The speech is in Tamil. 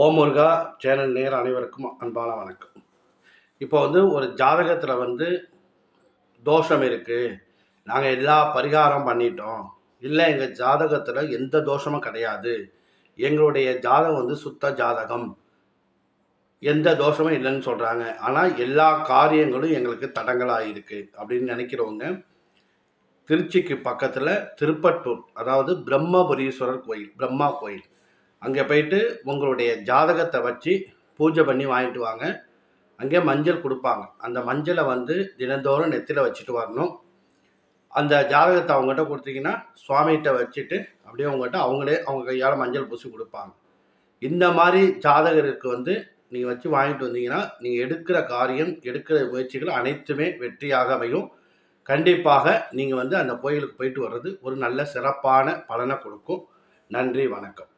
ஓம் முருகா சேனல் நேர் அனைவருக்கும் அன்பான வணக்கம். இப்போ ஒரு ஜாதகத்தில் தோஷம் இருக்குது, நாங்கள் எல்லா பரிகாரம் பண்ணிட்டோம், இல்லை எங்கள் ஜாதகத்தில் எந்த தோஷமும் கிடையாது, எங்களுடைய ஜாதகம் சுத்த ஜாதகம், எந்த தோஷமும் இல்லைன்னு சொல்கிறாங்க, ஆனால் எல்லா காரியங்களும் எங்களுக்கு தடங்களாக இருக்குது அப்படின்னு நினைக்கிறவங்க திருச்சிக்கு பக்கத்தில் திருப்பட்டூர், அதாவது பிரம்மபுரீஸ்வரர் கோயில், பிரம்மா கோயில், அங்கே போயிட்டு உங்களுடைய ஜாதகத்தை வச்சு பூஜை பண்ணி வாங்கிட்டு வாங்க. அங்கே மஞ்சள் கொடுப்பாங்க. அந்த மஞ்சளை தினந்தோறும் நெத்தியில் வச்சுட்டு வரணும். அந்த ஜாதகத்தை அவங்ககிட்ட கொடுத்தீங்கன்னா சுவாமிகிட்ட வச்சுட்டு அப்படியே அவங்களே அவங்க கையால் மஞ்சள் பூசி கொடுப்பாங்க. இந்த மாதிரி ஜாதகருக்கு நீங்கள் வச்சு வாங்கிட்டு வந்தீங்கன்னா நீங்கள் எடுக்கிற காரியம், எடுக்கிற முயற்சிகள் அனைத்துமே வெற்றியாக அமையும். கண்டிப்பாக நீங்கள் அந்த கோயிலுக்கு போயிட்டு வர்றது ஒரு நல்ல சிறப்பான பலனை கொடுக்கும். நன்றி, வணக்கம்.